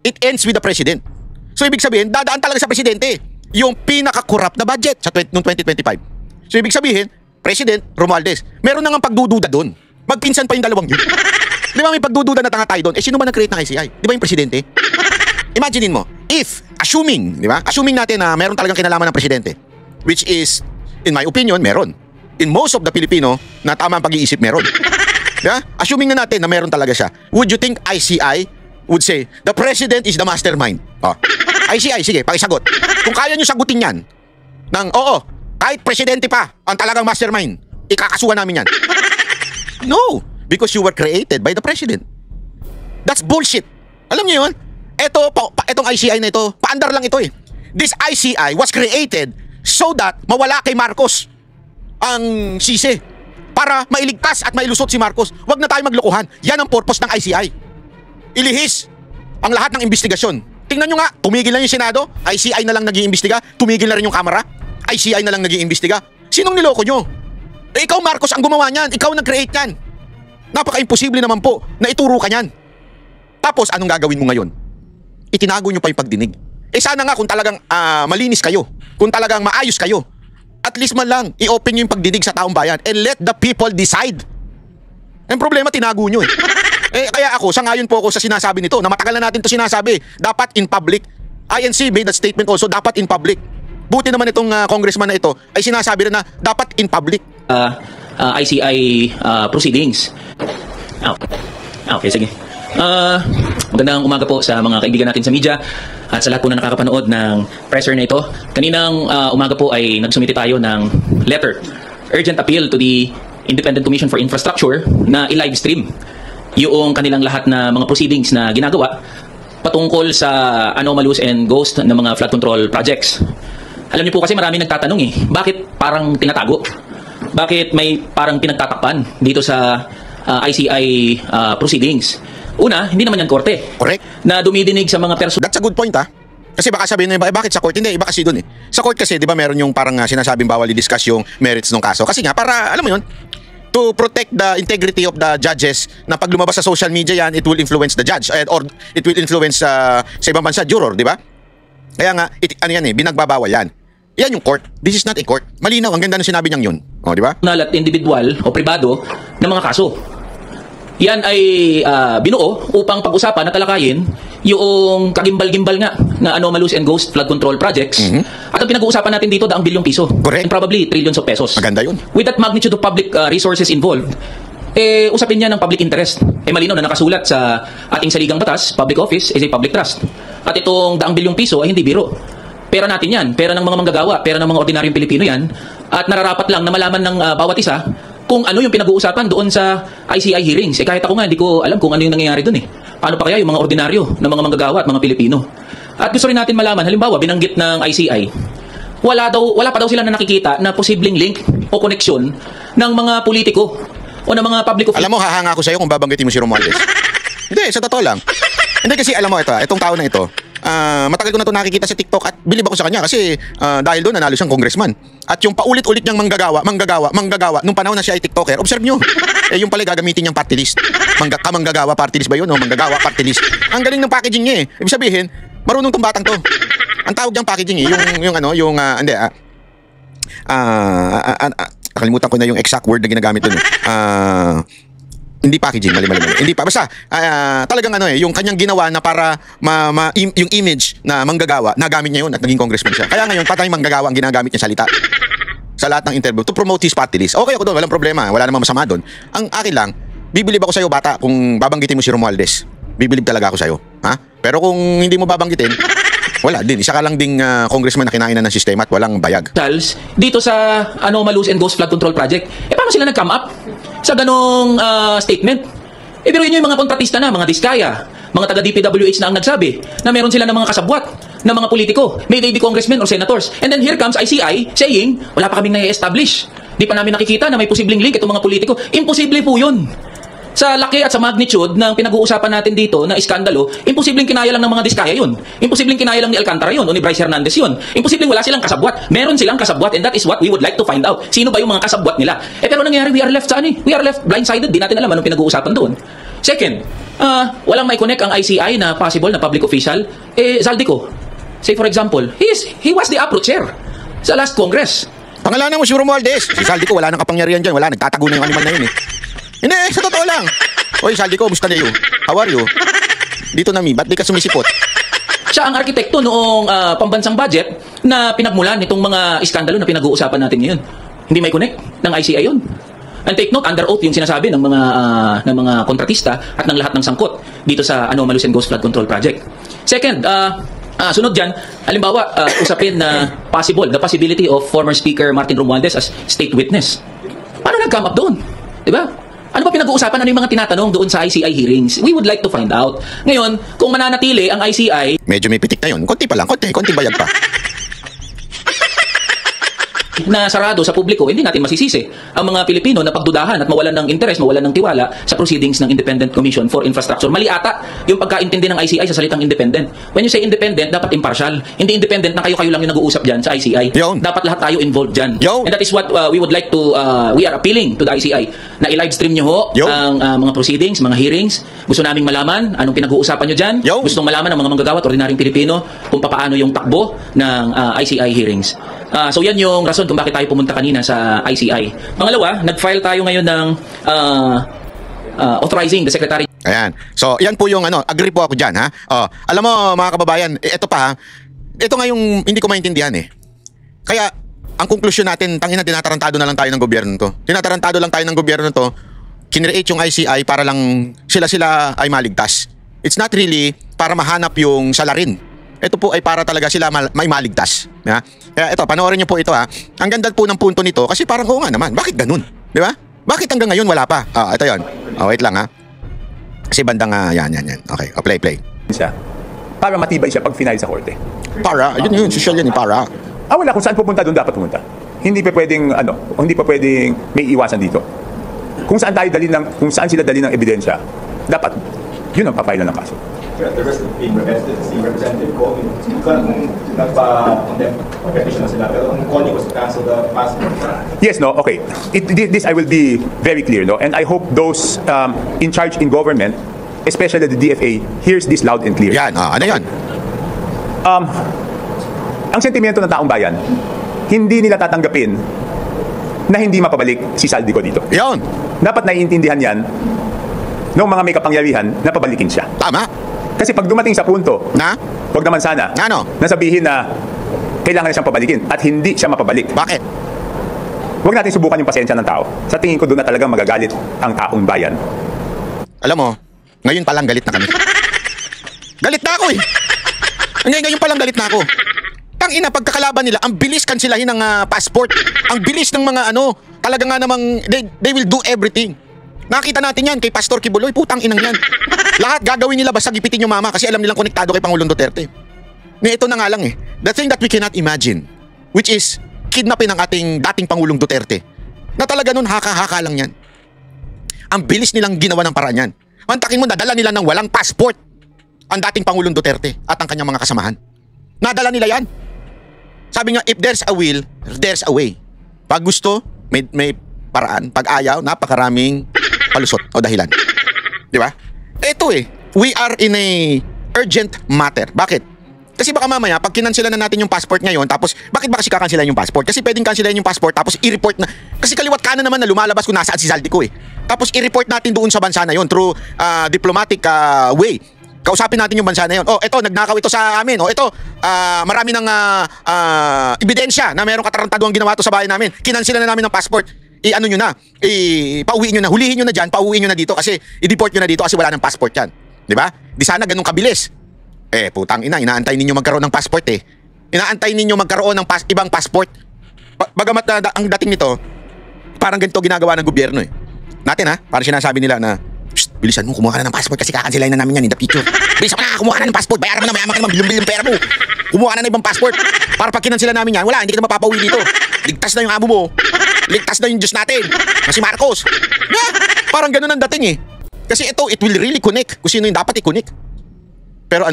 It ends with the President. So ibig sabihin, dadaan talaga sa Presidente yung pinaka-corrupt na budget noong 2025. So ibig sabihin, President Romualdez, meron na nga pagdududa doon. Magpinsan pa yung dalawang yun. Di ba may pagdududa na tanga tayo doon? Sino ba nag-create ng ICI? Di ba yung Presidente? Imaginein mo, assuming natin na meron talagang kinalaman ng Presidente, which is, in my opinion, meron. In most of the Filipino na tama ang pag-iisip meron. Yeah? Assuming na natin na meron talaga siya. Would you think ICI would say, the President is the mastermind? ICI, sige, pakisagot. Kung kaya nyo sagutin yan, oo, kahit Presidente pa ang talagang mastermind, ikakasuhan namin yan. No, because you were created by the President. That's bullshit. Alam niyo yun? Itong ICI na ito, paandar lang ito eh. This ICI was created so that mawala kay Marcos ang sisi para mailigtas at mailusot si Marcos. Huwag na tayo maglokohan. Yan ang purpose ng ICI. Ilihis ang lahat ng investigasyon. Tingnan nyo nga, tumigil na yung Senado, ICI na lang nag-iimbestiga, tumigil na rin yung Kamara, ICI na lang nag-iimbestiga. Sinong niloko nyo? Ikaw Marcos ang gumawa niyan, ikaw nag-create yan. Napaka-imposible naman po na ituro ka niyan. Tapos anong gagawin mo ngayon? Itinago nyo pa yung pagdinig. Sana nga kung talagang malinis kayo, kung talagang maayos kayo, at least man lang, i-open nyo yung pagdidig sa taong bayan and let the people decide. Ang problema, tinago nyo eh. Kaya ako, sangayon po ako sa sinasabi nito, na matagal na natin to sinasabi, dapat in public. INC made that statement also, dapat in public. buti naman itong congressman na ito ay sinasabi rin na dapat in public. ICI proceedings. Okay, sige. Magandang umaga po sa mga kaibigan natin sa media at sa lahat po na nakakapanood ng presser na ito. Kaninang umaga po ay nagsumite tayo ng letter, urgent appeal to the Independent Commission for Infrastructure na i-live stream yung kanilang lahat na mga proceedings na ginagawa patungkol sa anomalous and ghost ng mga flood control projects. Alam niyo po kasi marami nagtatanong bakit parang tinatago? Bakit may parang pinagtatakpan dito sa ICI proceedings? Una, hindi naman yan korte. Correct. Na dumidinig sa mga That's a good point Kasi baka sabihin nyo, bakit sa court? Hindi, iba kasi dun Sa court kasi, di ba meron yung parang sinasabing bawal i-discuss yung merits ng kaso. Kasi nga, para, alam mo yun, to protect the integrity of the judges na pag lumabas sa social media yan, it will influence the judge or it will influence sa ibang bansa, juror, di ba? Kaya nga, binagbabawal yan. Yan yung court. This is not a court. Malinaw, ang ganda ng sinabi niyang yun. O, di ba? At individual o pribado ng mga kaso. Yan ay binuo upang pag-usapan at talakayin yung kagimbal-gimbal nga na anomalous and ghost flood control projects. At ang pinag-uusapan natin dito, daang bilyong piso. Correct. And probably trillions of pesos. Maganda yun. With that magnitude of public resources involved, usapin niya ng public interest. Malinaw na nakasulat sa ating saligang batas, public office is a public trust. At itong daang bilyong piso ay hindi biro. Pera natin yan, pera ng mga manggagawa, pera ng mga ordinaryong Pilipino yan. At nararapat lang na malaman ng bawat isa kung ano yung pinag-uusapan doon sa ICI hearings. Kahit ako nga, hindi ko alam kung ano yung nangyayari doon Paano pa kaya yung mga ordinaryo ng mga manggagawa at mga Pilipino? At gusto rin natin malaman, halimbawa, binanggit ng ICI, wala pa daw sila na nakikita na posibleng link o koneksyon ng mga politiko o ng mga public officials. Alam mo, hahanga ako sa'yo kung babanggitin mo si Romualdez. Hindi, sa totoo lang. Hindi kasi, alam mo, itong tao na ito, matagal ko na ito nakikita sa TikTok at bilib ako sa kanya kasi dahil doon nanalo siyang congressman. At yung paulit-ulit niyang manggagawa nung panahon na siya ay TikToker, observe nyo. Yung pala gagamitin niyang party list. Manggagawa party list ba yun? O manggagawa party list. Ang galing ng packaging niya Ibig sabihin, marunong tong batang to. Ang tawag niyang packaging nakalimutan ko na yung exact word na ginagamit doon hindi packaging, mali. Hindi pa. Basta, talagang yung kanyang ginawa na para yung image na manggagawa, nagamit niya yun at naging congressman siya. Kaya ngayon, patay manggagawa ang ginagamit niya salita. Sa lahat ng interview, to promote his party list. Okay ako doon, walang problema. Wala namang masama doon. Ang akin lang, bibilib ako sa'yo, bata, kung babanggitin mo si Romualdez. Bibilib talaga ako sa'yo. Pero kung hindi mo babanggitin, wala din. Isa ka lang ding congressman na kinainan ng sistema at walang bayag. Charles, dito sa anomalous and ghost flood control project, paano sila nag-come up sa ganong statement? Pero yun yung mga kontratista na, mga diskaya, mga taga-DPWH na ang nagsabi na meron sila ng mga kasabwat na mga politiko, may they be congressmen or senators. And then here comes ICI saying, wala pa kaming na-establish. Di pa namin nakikita na may posibleng link itong mga politiko. Imposible po yun. Sa laki at sa magnitude ng pinag-uusapan natin dito na iskandalo, imposibleng kinaya lang ng mga diskaya yun. Imposibleng kinaya lang ni Alcantara yun o ni Bryce Hernandez yun. Imposibleng wala silang kasabwat. Meron silang kasabwat and that is what we would like to find out. Sino ba yung mga kasabwat nila? Pero nangyari, we are left we are left blindsided. Di natin alam anong pinag-uusapan doon. Second, walang may connect ang ICI na possible na public official. Zaldico, say for example, he was the APRO chair sa last Congress. Pangalanan mo si Romualdez. Si Zaldico, wala nang kapangyarihan dyan. Wala, nagtatago na yung animal na yun Hindi, sa totoo lang. Oy, Zaldico, musta na you? How are you? Dito na ba't di ka sumisipot? Siya ang arkitekto noong pambansang budget na pinagmulan nitong mga iskandalo na pinag-uusapan natin ngayon. Hindi may connect ng ICI yun. And take note, under oath yung sinasabi ng mga kontratista at ng lahat ng sangkot dito sa anomalous and ghost flood control project. Second, sunod dyan, halimbawa, usapin na the possibility of former Speaker Martin Romualdez as state witness. Paano nag-come up doon? Diba? Ano ba pinag-uusapan? Ano yung mga tinatanong doon sa ICI hearings? We would like to find out. Ngayon, kung mananatili ang ICI... Medyo may pitik na yun. Konti pa lang. Konti bayag pa. na sarado sa publiko, hindi natin masisisi ang mga Pilipino na pagdudahan at mawalan ng interes, mawalan ng tiwala sa proceedings ng Independent Commission for Infrastructure. Mali ata yung pagkaintindi ng ICI sa salitang independent. When you say independent, dapat impartial. Hindi independent na kayo-kayo lang yung nag-uusap dyan sa ICI. Yun. Dapat lahat tayo involved dyan. Yun. And that is what we would like to, we are appealing to the ICI na i-live stream nyo ho ang mga proceedings, mga hearings. Gusto naming malaman anong pinag-uusapan nyo dyan. Yun. Gustong malaman ng mga manggagawa at ordinaryong Pilipino kung paano yung takbo ng ICI hearings. So yan yung rason kung bakit tayo pumunta kanina sa ICI. Pangalawa, nag-file tayo ngayon ng authorizing the Secretary. Ayan. So, yan po yung agree po ako dyan, ha? Alam mo, mga kababayan, ito pa, ha? Ito nga yung hindi ko maintindihan, eh. Kaya, ang konklusyon natin, tangina, tinatarantado na lang tayo ng gobyerno to. Tinatarantado lang tayo ng gobyerno to, kinreate yung ICI para lang sila ay maligtas. It's not really para mahanap yung salarin. Ito po ay para talaga sila may maligtas. Ya? Kaya ito, panoorin niyo po ito ha. Ang ganda po ng punto nito kasi parang oo nga naman. Bakit ganun? Di ba? Bakit hanggang ngayon wala pa? Ito yon. Wait lang ha. Kasi bandang yan. Okay, play. Siya para matibay siya pag final sa korte. Para, yun, social yan, para. Wala, kung saan pupunta doon dapat pumunta. Hindi pa pwedeng may iwasan dito. Kung saan sila dali ng ebidensya, dapat yun ang papailan ng kaso. The rest of the requested si Representative Ko, kung nagpa-condemn petition na sila, pero ang call niya was to cancel the passport. Yes, no, okay. This I will be very clear, no, and I hope those in charge in government, especially the DFA, hears this loud and clear. Yan, ano yan? Ang sentimiento ng taong bayan, hindi nila tatanggapin na hindi mapabalik si Saldico dito. Yan. Dapat naiintindihan yan ng mga may kapangyarihan na pabalikin siya. Tama. Kasi pag dumating sa punto Na? wag naman sana Ano? nasabihin na kailangan na siyang pabalikin at hindi siya mapabalik. Bakit? Huwag natin subukan yung pasensya ng tao. Sa tingin ko doon na talagang magagalit ang taong bayan. Alam mo, ngayon pa lang galit na kami. Galit na ako eh. Ngayon pa lang galit na ako. Tangina, pagkakalaban nila, ang bilis kansilahin ng passport. Ang bilis ng mga talaga nga namang, they will do everything. Nakita natin yan kay Pastor Kibuloy, putang inang yan. Lahat gagawin nila basta gipitin yung mama kasi alam nilang konektado kay Pangulong Duterte. Ito na nga lang eh. The thing that we cannot imagine, which is kidnapin ng ating dating Pangulong Duterte. Na talaga nun, haka-haka lang yan. Ang bilis nilang ginawa ng paraan yan. Mantakin mo, nadala nila ng walang passport ang dating Pangulong Duterte at ang kanyang mga kasamahan. Nadala nila yan. Sabi nga, if there's a will, there's a way. Pag gusto, may paraan. Pag ayaw, napakaraming palusot o dahilan. Di ba? Ito eh, we are in a urgent matter. Bakit? Kasi baka mamaya, pag kinansilan na natin yung passport ngayon, tapos, bakit ba kasi kakansilan yung passport? Kasi pwedeng kansilan yung passport, tapos i-report na, kasi kaliwat kanan naman na lumalabas kung nasaan si Saldico eh. Tapos i-report natin doon sa bansa na yun through diplomatic way. Kausapin natin yung bansa na yun. Ito, nagnakaw ito sa amin. Ito, marami ng ebidensya na mayroong katarantaduang ginawa ito sa bahay namin. Kinansilan na namin ng passport. Ano nyo na, pauwiin nyo na, hulihin nyo na dyan, pauwiin nyo na dito kasi i-deport nyo na dito kasi wala ng passport yan. Di ba? Di sana ganun kabilis. Putang ina, inaantay ninyo magkaroon ng passport eh. Inaantay ninyo magkaroon ng ibang passport. Bagamat ang dating nito, parang ganito ginagawa ng gobyerno eh. Natin ha, parang sinasabi nila na, bilisan mo, kumuha ka na ng passport kasi kakansilayin na namin yan in the future. Bilisan mo na, kumuha ka na ng passport, bayaran mo na, mayaman ka naman, bilyon-bilyon pera mo. Kumuha ka na ng ibang passport. Para pag kinansila namin yan, wala, hindi ka na mapapauwi dito. Ligtas na yung amo mo. Ligtas na yung Diyos natin. Na si Marcos. Parang ganun ang dating eh. Kasi ito, it will really connect kung sino yung dapat i-connect. Pero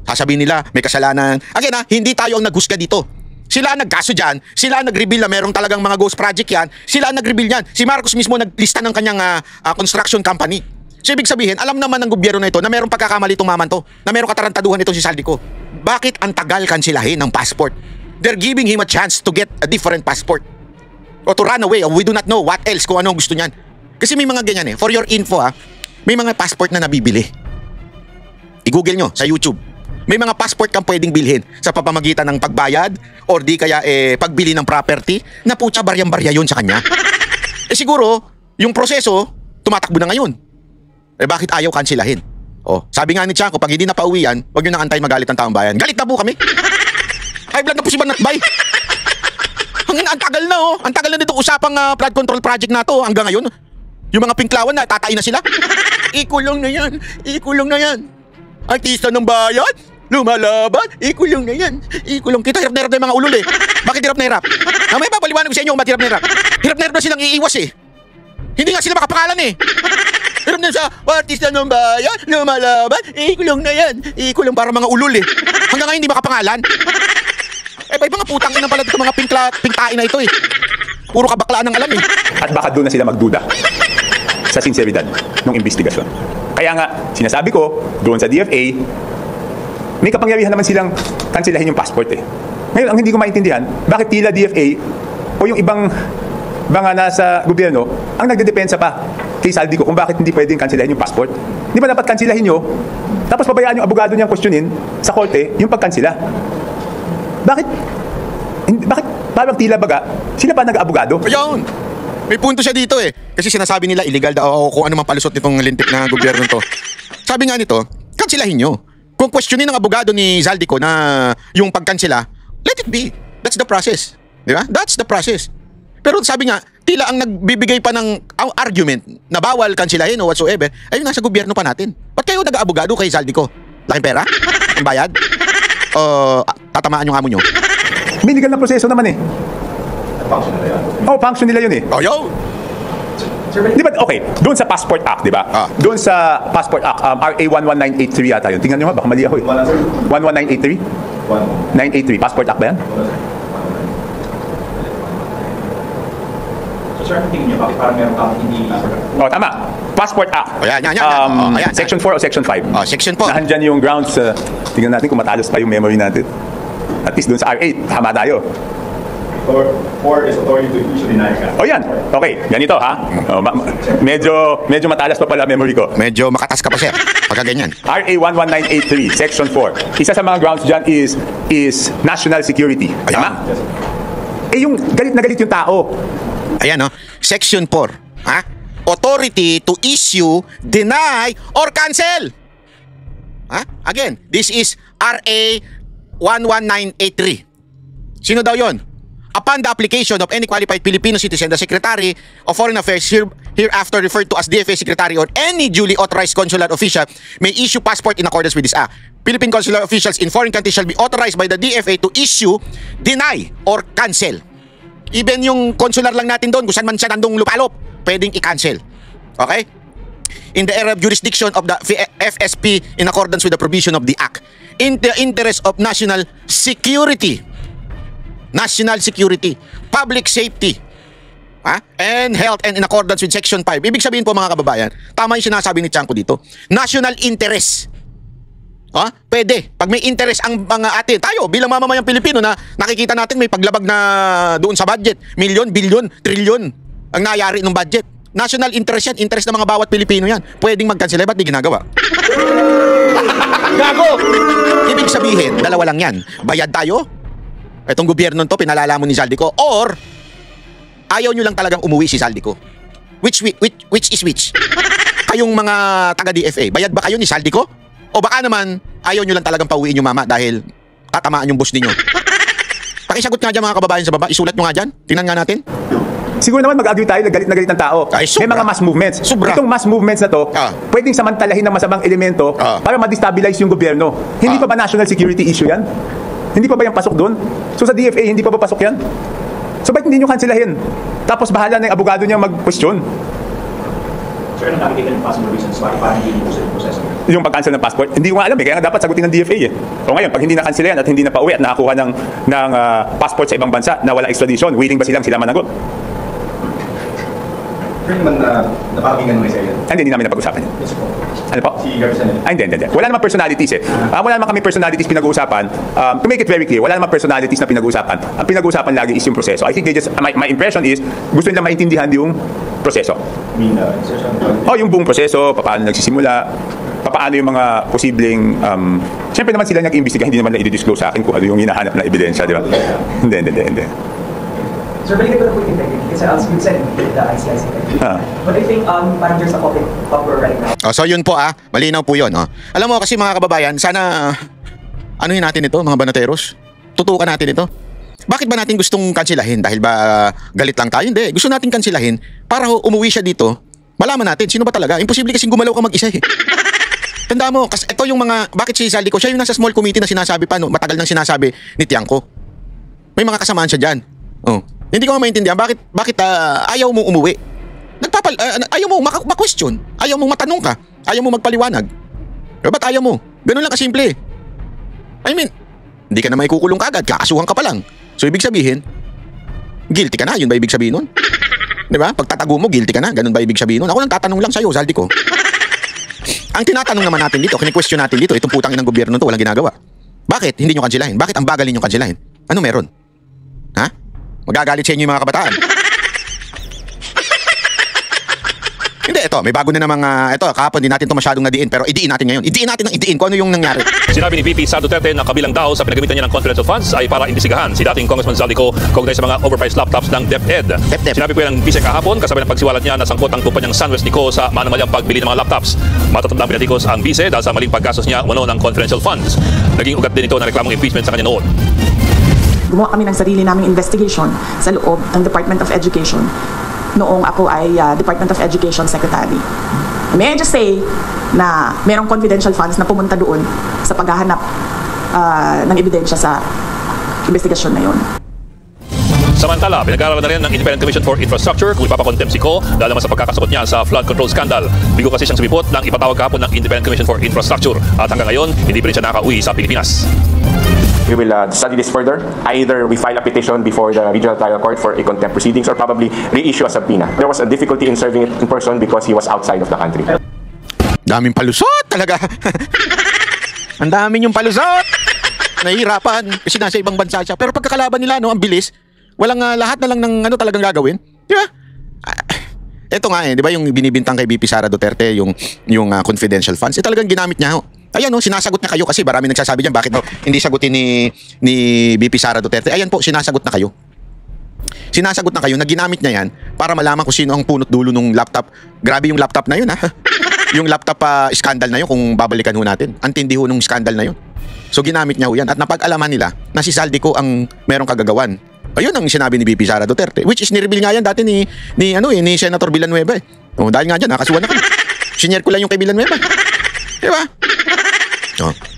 sasabihin nila, may kasalanan. Again hindi tayo ang naghusga dito. Sila ang nagkaso dyan. Sila ang nag-reveal na merong talagang mga ghost project yan. Sila ang nag-reveal yan. Si Marcos mismo naglista ng kanyang construction company. So ibig sabihin, alam naman ng gobyerno na ito na merong pagkakamali itong maman to. Na merong katarantaduhan itong si Saldico. Bakit ang tagal kansilahin ng passport? They're giving him a chance to get a different passport. O to run away. We do not know what else kung anong gusto niyan. Kasi may mga ganyan eh. For your info may mga passport na nabibili. I-google nyo sa YouTube. May mga passport kang pwedeng bilhin sa pamamagitan ng pagbayad or di kaya pagbili ng property na putya baryang-barya yun sa kanya. Siguro, yung proseso, tumatakbo na ngayon. Bakit ayaw kansilahin? Sabi nga ni Tiangco, pag hindi na pauwian, wag nyo nang antay magalit ang taong bayan. Galit na po kami. High blood na po si Banatbay. Ang tagal na Ang tagal na nitong usapang flood control project na to hanggang ngayon. Yung mga pinklawan na, tatay na sila. Ikulong na yan. Ikulong na yan. Artista ng bayan, lumalaban, ikulong na yan. Ikulong. Kita hirap na hirap na yung mga ulol eh. Bakit hirap na hirap? May papaliwanag ko sa inyo kung bakit hirap na hirap. Hirap na hirap na silang iiwas eh. Hindi nga sila makapangalan eh. Hirap na sa artista ng bayan, lumalaban, ikulong na yan. Ikulong para mga ulol eh. Hanggang ngayon hindi makapangalan. May mga putang ina pala dito mga pingtain na ito eh. Puro kabaklaan ang alam eh. At baka doon na sila magduda sa sinseridad ng investigasyon. Kaya nga, sinasabi ko, doon sa DFA, may kapangyarihan naman silang kansilahin yung passport eh. Ngayon, ang hindi ko maintindihan, bakit tila DFA o yung ibang mga nasa gobyerno ang nagdedepensa pa kay Saldico kung bakit hindi pwedeng kansilahin yung passport. Di ba dapat kansilahin nyo, tapos pabayaan yung abogado niyang questionin sa korte yung pagkansila? Bakit parang tila baga, sila pa nag-abogado. Ayun. May punto siya dito eh. Kasi sinasabi nila illegal daw o kung ano mang palusot nitong lintik na gobyerno to. Sabi nga nito, kansilahin nyo. Kung questionin ng abogado ni Zaldico na yung pagkansela, let it be. That's the process. Di ba? That's the process. Pero sabi nga, tila ang nagbibigay pa ng argument na bawal kansilahin o whatsoever, ay nasa gobyerno pa natin. Ba't kayo nag-abogado kay Zaldico? Laking pera? Ang bayad? O tatamaan yung amo nyo? May legal na proseso naman eh. Function nila yan. Oh, function nila yun eh. Oh, yo! Di ba, okay, doon sa Passport Act, di ba? Doon sa Passport Act, RA 11983 yata yun. Tingnan nyo nga, baka mali ako eh. 11983? 983, Passport Act ba yan? So sir, tingin niyo, bakit parang meron kang hindi... Oh, tama. Passport Act. Oh, yan. Oh, ayan. Section 4 o Section 5? Oh, Section 4. Nahandyan yung grounds. Tingnan natin kung matalas pa yung memory natin. At least doon sa RA, tama tayo. 4 is authority to issue deny ka. O yan. Okay, ganito ha. Oh, medyo matalas pa pala memory ko. Medyo makatas ka pa siya. Pagka ganyan. RA 11983, Section 4. Isa sa mga grounds dyan is national security. Ayan. Tama? Eh yung galit na galit yung tao. Ayan, no? Section 4. Ha? Authority to issue, deny, or cancel. Ha? Again, this is RA 11983. Sino daw yon? Upon the application of any qualified Filipino citizen, the Secretary of Foreign Affairs, hereafter referred to as DFA Secretary, or any duly authorized consular official may issue passport in accordance with this Act. Philippine consular officials in foreign countries shall be authorized by the DFA to issue, deny, or cancel. Even yung consular lang natin doon, kung saan man siya nandong lupalop, pwedeng i-cancel. Okay? In the area of jurisdiction of the FSP in accordance with the provision of the Act. In the interest of national security, public safety, and health, and in accordance with Section 5. Ibig sabihin po mga kababayan, tama yung sinasabi ni Chanko dito. National interest. Pwede. Pag may interest ang mga atin, tayo bilang mamamayang Pilipino na nakikita natin may paglabag na doon sa budget, milyon, bilyon, trilyon ang nayari ng budget. National interest yan, interest ng mga bawat Pilipino yan. Pwedeng magkansela, ba't di ginagawa? Gago! Ibig sabihin, dalawa lang yan. Bayad tayo, itong gobyerno to, pinalala mo ni Zaldico, or ayaw nyo lang talagang umuwi si Zaldico. Which is which? Kayong mga taga-DFA, bayad ba kayo ni Zaldico? O baka naman, ayaw nyo lang talagang pauwiin yung mama dahil tatamaan yung boss ninyo? Pakisagot nga dyan mga kababayan sa baba, isulat nyo nga dyan, tingnan nga natin. Siguro naman mag-agree tayo na galit ng tao. Ay, may mga mass movements. Sobra. Itong mass movements na to, pwedeng samantalahin ng masamang elemento para ma-destabilize yung gobyerno. Hindi pa ba national security issue yan? Hindi pa ba yan pasok doon? So sa DFA, hindi pa ba pasok yan? So ba't hindi nyo kanselahin? Tapos bahala na yung abogado niya mag-question. Sir, nakikita yung possible reasons why parang hindi po sa proseso. Yung pag-cancel ng passport, hindi ko nga alam eh. Kaya nga dapat sagutin ng DFA eh. O ngayon, pag hindi na-cancel yan at hindi na pauwi at nakakuha ng passport sa ibang bansa na wala extradition, waiting ba sila managot? Sir, naman napakinggan mo isa yan. Hindi namin napag-usapan yan. Yes po. Ano po? Si Garrison. Hindi. Wala namang personalities eh. Wala naman kami personalities pinag-uusapan. To make it very clear, wala namang personalities na pinag-uusapan. Ang pinag-uusapan lagi is yung proseso. I think my impression is, gusto nila maintindihan yung proseso. Yung buong proseso, paano nagsisimula, paano yung mga posibleng, siyempre naman sila nag-imbestiga, hindi naman na i-disclose sa akin kung ano yung hinahanap na ebidensya, di ba? Hindi. Sir, balikan ko na po yung integrity kasi as you said, the ICI secretary. But I think parang there's a public uproar right now. So yun po malinaw po yun. Alam mo kasi mga kababayan, sana anuhin natin ito mga banateros. Tutukan natin ito. Bakit ba natin gustong kanselahin? Dahil ba galit lang tayo? Hindi. Gusto natin kanselahin para umuwi siya dito. Malaman natin sino ba talaga. Imposible kasing gumalaw ka mag-isa eh. Tanda mo, kasi ito yung mga, bakit si Zaldico, siya yung nasa small committee na sinasabi pa, matagal nang sinasabi ni Tiangco. May mga kasamaan siya dyan. Hindi ko maintindihan bakit ayaw mong umuwi. Ayaw mo ma-question. Ayaw mong matanong ka. Ayaw mo magpaliwanag. Ba't ayaw mo? Ganun lang kasimple. I mean, hindi ka na may kukulong kagad. Kakasuhan ka pa lang. So ibig sabihin, guilty ka na. Yun ba ibig sabihin nun? Di ba? Pag tatago mo, guilty ka na. Ganun ba ibig sabihin nun? Ako nang tatanong lang sa'yo, Zaldico. Ang tinatanong naman natin dito, kini-question natin dito, itong putang inang gobyerno to, walang ginagawa. Bakit hindi nyo kanselahin? Bakit ang bagal ninyo kanselahin? Ano meron? Magagalit sa inyo yung mga kabataan. Hindi, ito, may bago na namang, ito, kahapon din natin ito masyadong nadiin, pero idiin natin ngayon. Idiin natin ng idiin kung ano yung nangyari. Sinabi ni VP Sara Duterte na kabilang daw sa pinagamitan niya ng confidential funds ay para imbestigahan si dating Congressman Zaldico kaugnay sa mga overpriced laptops ng DepEd. Sinabi po yan ng Vice kahapon kasabay ng pagsiwalat niya na sangkot ang tupa niyang SunWest Nico sa manamalyang pagbili ng mga laptops. Matatandang pinatikos ang Vice dahil sa maling paggastos niya umano ng confidential funds. Naging ugat din ito na reklamong impeachment sa kanya noon. Gumawa kami ng sarili naming investigation sa loob ng Department of Education noong ako ay Department of Education Secretary. May I just say na merong confidential funds na pumunta doon sa paghahanap ng ebidensya sa investigasyon na yun. Samantala, pinag-aaralan na rin ng Independent Commission for Infrastructure kung ipapakontempt si Ko dahil naman sa pagkakasakot niya sa flood control scandal. Bigo kasi siyang sumipot ng ipatawag kahapon ng Independent Commission for Infrastructure at hanggang ngayon, hindi pa rin siya nakauwi sa Pilipinas. We will study this further. Either we file a petition before the Regional Trial Court for a contempt proceedings or probably reissue a subpoena. There was a difficulty in serving it in person because he was outside of the country. Daming palusot talaga. Ang daming yung palusot. Nahihirapan kasi nasa ibang bansa siya. Pero pagkakalaban nila, no, ang bilis. Walang lahat na lang ng ano talagang gagawin. Di ba? Ito nga di ba yung binibintang kay VP Sara Duterte, yung confidential funds, talagang ginamit niya. Ayan sinasagot na kayo kasi marami nagsasabi diyan bakit hindi sagutin ni VP Sara Duterte. Ayan po, sinasagot na kayo. Sinasagot na kayo na ginamit niya yan para malaman kung sino ang punot dulo ng laptop. Grabe yung laptop na yun Yung laptop scandal na yun kung babalikan ho natin. Ang tindi ho nung scandal na yun. So ginamit niya ho yan at napag-alaman nila na si Zaldico ang merong kagagawan. Ayun ang sinabi ni VP Sara Duterte, which is ni-reveal nga yan dati ni Senator Villanueva. Dahil nga dyan, nakasuhan ako. Sinyer ko lang yung kay Villanueva. Diba?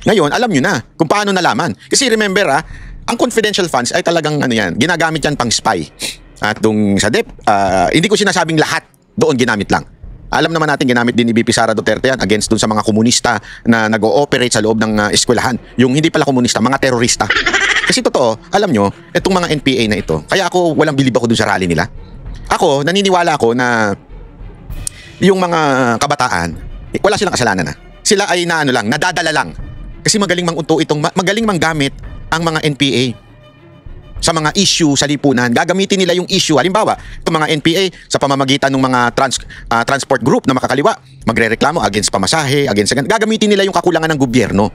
Ngayon, alam nyo na kung paano nalaman. Kasi remember ang confidential funds ay talagang ginagamit yan pang spy. At dung sa DEP, hindi ko sinasabing lahat doon ginamit lang. Alam naman natin ginamit din ni VP Sara Duterte yan against dun sa mga komunista na nag-ooperate sa loob ng eskwelahan. Yung hindi pala komunista, mga terorista. Kasi totoo, alam nyo, itong mga NPA na ito, kaya ako walang bilib ako dun sa rally nila. Ako, naniniwala ako na yung mga kabataan, wala silang kasalanan Sila ay nadadala lang. Kasi magaling magaling manggamit ang mga NPA sa mga issue sa lipunan. Gagamitin nila yung issue. Halimbawa, itong mga NPA sa pamamagitan ng mga transport group na makakaliwa, magrereklamo against pamasahe, gagamitin nila yung kakulangan ng gobyerno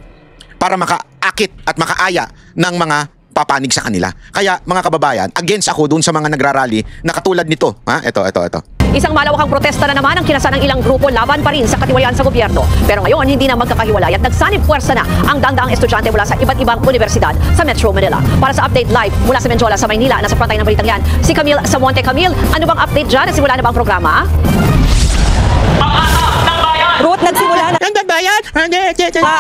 para makaakit at makaaya ng mga papanig sa kanila. Kaya mga kababayan, against ako doon sa mga nagrarally na katulad nito. Ito. Isang malawakang protesta na naman ang kinasa ng ilang grupo laban pa rin sa katiwayan sa gobyerno. Pero ngayon, hindi na magkakahiwalay at nagsanib puwersa na ang daang estudyante mula sa iba't ibang universidad sa Metro Manila. Para sa update live mula sa Menjola sa Maynila, nasa frontline ng balitang yan, si Camille Samonte. Camille, ano bang update dyan? Simula na ba ang programa? Ruth, nagsimula na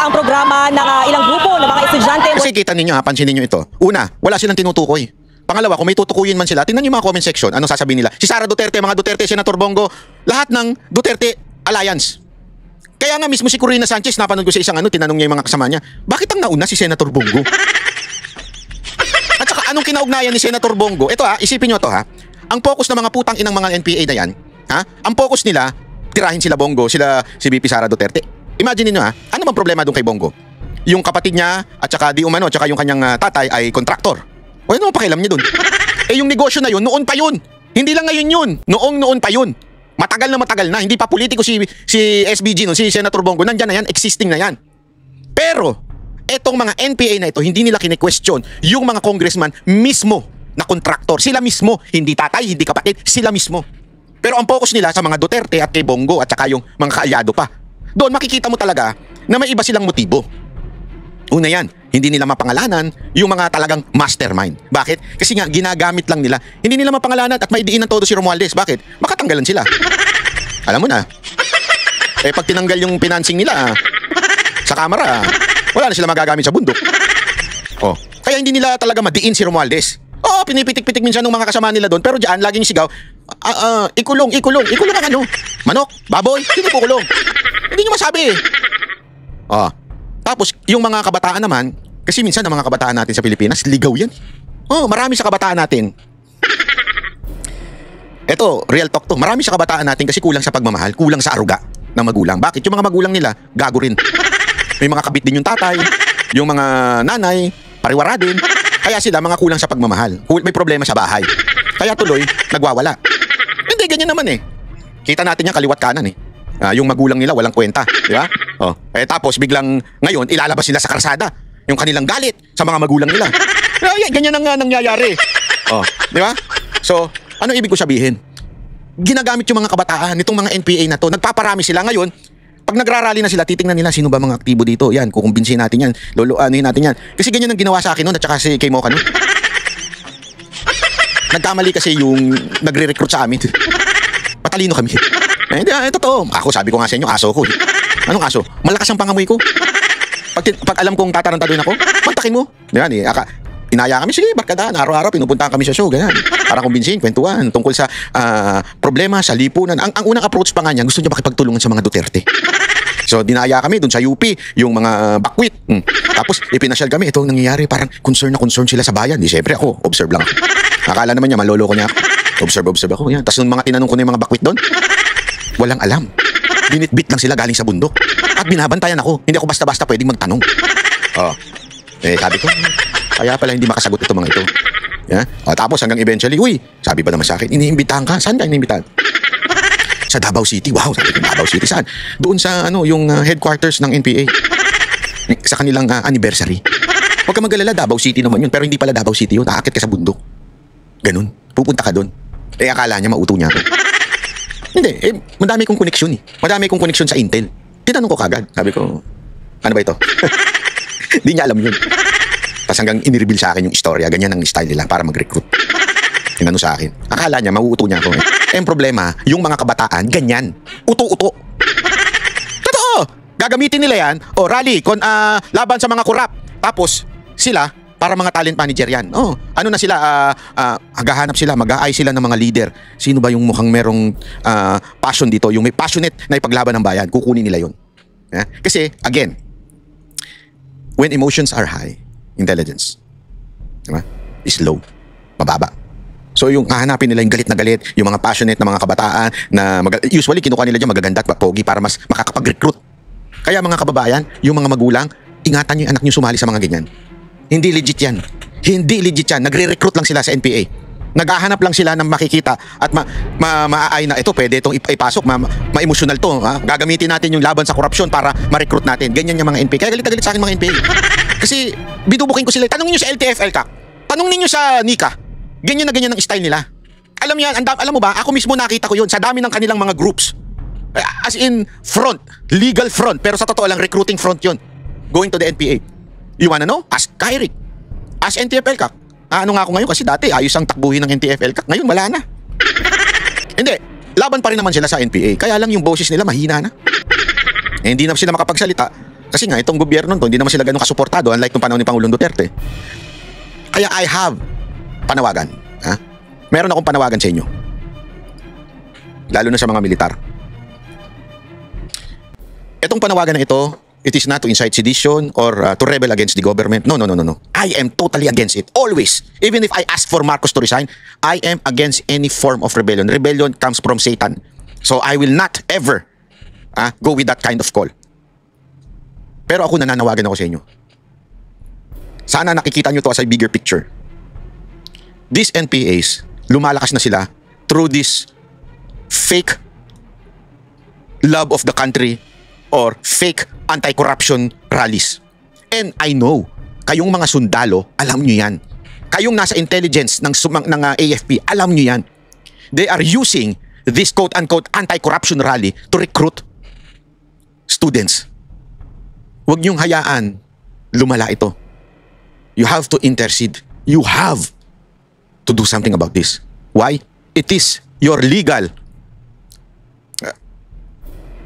ang programa ng ilang grupo ng mga estudyante. Kasi kita ninyo pansinin nyo ito. Una, wala silang tinutukoy. Pangalawa, kung may tutukuyin man sila, tingnan nyo mga comment section, anong sasabihin nila? Si Sara Duterte, mga Duterte, Senator Bongo, lahat ng Duterte Alliance. Kaya nga mismo si Corina Sanchez, napanood ko sa isang tinanong niya yung mga kasama niya, bakit ang nauna si Senator Bongo? At saka anong kinaugnayan ni Senator Bongo? Ito isipin nyo to ang focus ng mga putang inang mga NPA na yan, ang focus nila, tirahin sila Bongo, si VP Sara Duterte. Imagine niyo ano bang problema doon kay Bongo? Yung kapatid niya at saka at saka yung kanyang tatay ay kontraktor. O ano pakialam niya doon? Yung negosyo na yun, noon pa yun. Hindi lang ngayon yun. Noon pa yun. Matagal na. Hindi pa politiko si SBG si Senator Bongo. Nandyan na yan, existing na yan. Pero, etong mga NPA na ito, hindi nila kine-question yung mga congressman mismo na kontraktor. Sila mismo. Hindi tatay, hindi kapatid. Sila mismo. Pero ang focus nila sa mga Duterte at kay Bongo at saka yung mga kaalyado pa. Doon makikita mo talaga na may iba silang motibo. Una yan, hindi nila mapangalanan yung mga talagang mastermind. Bakit? Kasi nga, ginagamit lang nila. Hindi nila mapangalanan at maidiin ng todo si Romualdez. Bakit? Makatanggalan sila. Alam mo na. Pag tinanggal yung financing nila sa kamera, wala na sila magagamit sa bundok. Kaya hindi nila talaga madiin si Romualdez. Pinipitik-pitik minsan ng mga kasama nila doon. Pero diyan, laging sigaw, ikulong ang manok, baboy, hindi po kulong. Hindi nyo masabi. Tapos, yung mga kabataan naman, kasi minsan ang mga kabataan natin sa Pilipinas, ligaw yan. Marami sa kabataan natin. Ito, real talk to. Marami sa kabataan natin kasi kulang sa pagmamahal, kulang sa aruga ng magulang. Bakit? Yung mga magulang nila, gago rin. May mga kabit din yung tatay, yung mga nanay, pariwara din. Kaya sila mga kulang sa pagmamahal. May problema sa bahay. Kaya tuloy, nagwawala. Hindi, ganyan naman Kita natin yan kaliwat kanan eh. Yung magulang nila walang kwenta, di ba? Tapos biglang ngayon ilalabas nila sa karsada yung kanilang galit sa mga magulang nila. Ganyan ang nangyayari. Di ba? So, ano ibig ko sabihin? Ginagamit yung mga kabataan, itong mga NPA na to, nagpaparami sila ngayon. Pag nagrarally na sila, titingnan nila sino ba mga aktibo dito. Yan, kukumbinsin natin yan. Anuhin natin yan. Kasi ganyan ang ginawa sa akin noon at saka si Kay Mocha noon. Nagkamali kasi yung nagre-recruit sa amin. Patalino kami. Hindi, totoo. Ako, sabi ko nga sa inyo, aso ko. Anong aso? Malakas ang pangamoy ko. Pag alam kong tatarantaduin ako, mantakin mo. Yan eh. Inaya kami, sige, barkadaan. Araw-araw, pinupuntahan kami sa show. Ganyan. Para kumbinsin, kwentuhan. Tungkol sa problema, sa lipunan. Ang unang approach pa nga niya, gusto niya makipagtulungan sa mga Duterte. So, dinaya kami dun sa UP, yung mga bakwit. Tapos, ipinasyal kami. Ito ang nangyayari. Parang concern na concern sila sa bayan. Di, syempre ako, observe lang ako. Akala naman niya, maloloko niya ako. Observe ako. Yan. Tapos, nung mga tinanong ko na yung mga bakwit doon, walang alam. Binitbit lang sila galing sa bundok. At binabantayan ako. Hindi ako basta-basta pwedeng magtanong. Sabi ko, kaya pala hindi makasagot ito mga ito. Yeah? Tapos hanggang eventually, sabi ba naman sa akin, iniimbitahan ka? Saan ka iniimbitahan? Sa Davao City. Wow, sabi ko, Davao City. Saan? Doon sa yung headquarters ng NPA. Sa kanilang anniversary. Huwag ka mag-alala, Davao City naman yun. Pero hindi pala Davao City yun. Aakit ka sa bundok. Ganun. Pupunta ka doon. Akala niya mauto niya ako. Hindi, madami kong koneksyon eh. Madami kong koneksyon sa Intel. Tinanong ko kagad. Sabi ko, ano ba ito? Hindi niya alam yun. Tapos hanggang inireveal sa akin yung istorya. Ganyan ang style nila para mag-recruit. Tinanong sa akin. Akala niya, mauuto niya ako. Ang problema, yung mga kabataan, ganyan. Uto-uto. Totoo! Gagamitin nila yan. Rally, laban sa mga kurap. Tapos, sila, para mga talent manager yan. Ano na sila, hagahanap sila, mag-aay sila ng mga leader. Sino ba yung mukhang merong passion dito? Yung may passionate na ipaglaban ng bayan, kukunin nila yun. Kasi, again, when emotions are high, intelligence is low, mababa. So yung hahanapin nila yung galit na galit, yung mga passionate na mga kabataan na usually kinukuha nila dyan magaganda at pogi para mas makakapag-recruit. Kaya mga kababayan, yung mga magulang, ingatan nyo yung anak nyo sumali sa mga ganyan. Hindi legit yan. Hindi legit yan. Nagre-recruit lang sila sa NPA. Naghahanap lang sila ng makikita at maaay na ito, pwede itong ipasok, ma-emotional to. Gagamitin natin yung laban sa korupsyon para ma-recruit natin. Ganyan yung mga NPA. Kaya galit na galit sa akin mga NPA. Kasi binubukin ko sila. Tanong niyo sa LTFL ka. Tanong niyo sa NICA. Ganyan na ganyan ang style nila. Alam niyo yan, alam mo ba, ako mismo nakita ko yun sa dami ng kanilang mga groups. As in front, legal front, pero sa totoo lang recruiting front yun. Going to the NPA. You wanna know? Ask Kyrie. Ask NTFL ka. Ano nga ako ngayon kasi dati ayos ang takbuhin ng NTFL ka. Ngayon wala na. Hindi, laban pa rin naman sila sa NPA. Kaya lang yung boses nila mahina na. Hindi na sila makapagsalita. Kasi nga itong gobyerno to, hindi naman sila ganun kasuportado unlike nung panahon ni Pangulong Duterte. Kaya I have panawagan. Meron akong panawagan sa inyo. Lalo na sa mga militar. Itong panawagan na ito, it is not to incite sedition or to rebel against the government. No. I am totally against it. Always. Even if I ask for Marcos to resign, I am against any form of rebellion. Rebellion comes from Satan. So I will not ever go with that kind of call. Pero ako nananawagan ako sa inyo. Sana nakikita nyo to as a bigger picture. These NPAs, lumalakas na sila through this fake love of the country or fake anti-corruption rallies. And I know, kayong mga sundalo, alam nyo yan. Kayong nasa intelligence ng AFP, alam nyo yan. They are using this quote-unquote anti-corruption rally to recruit students. Huwag nyong hayaan lumala ito. You have to intercede. You have to do something about this. Why? It is your legal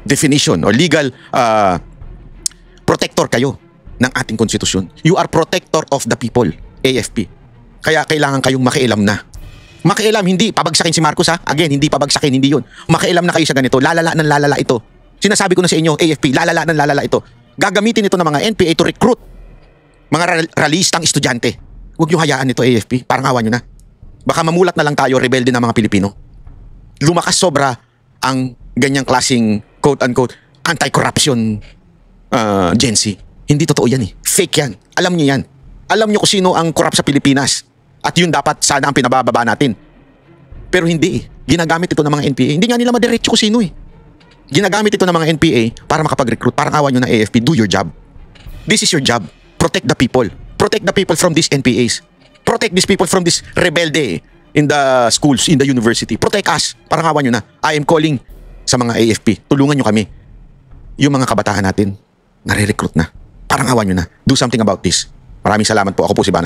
definition or legal protector kayo ng ating konstitusyon. You are protector of the people, AFP. Kaya kailangan kayong makialam na. Makialam, hindi pabagsakin si Marcos Again, hindi pabagsakin, hindi yun. Makialam na kayo sa ganito. Lalala ng lalala ito. Sinasabi ko na sa inyo, AFP, lalala ng lalala ito. Gagamitin ito ng mga NPA to recruit mga ralistang estudyante. Huwag nyo hayaan ito, AFP. Parang awa nyo na. Baka mamulat na lang tayo, rebelde ng mga Pilipino. Lumakas sobra ang ganyang klaseng quote-unquote anti-corruption Gen Z. Hindi totoo yan eh. Fake yan. Alam nyo yan. Alam nyo kung sino ang corrupt sa Pilipinas. At yun dapat sana ang pinabababa natin. Pero hindi eh. Ginagamit ito ng mga NPA. Hindi nga nila madiretso kung sino eh. Ginagamit ito ng mga NPA para makapag-recruit. Parang awan nyo na AFP. Do your job. This is your job. Protect the people. Protect the people from these NPAs. Protect these people from this rebelde in the schools, in the university. Protect us. Parang awan nyo na. I am calling sa mga AFP. Tulungan nyo kami. Yung mga kabataan natin, nare-recruit na. Parang awan nyo na. Do something about this. Maraming salamat po. Ako po si Bana.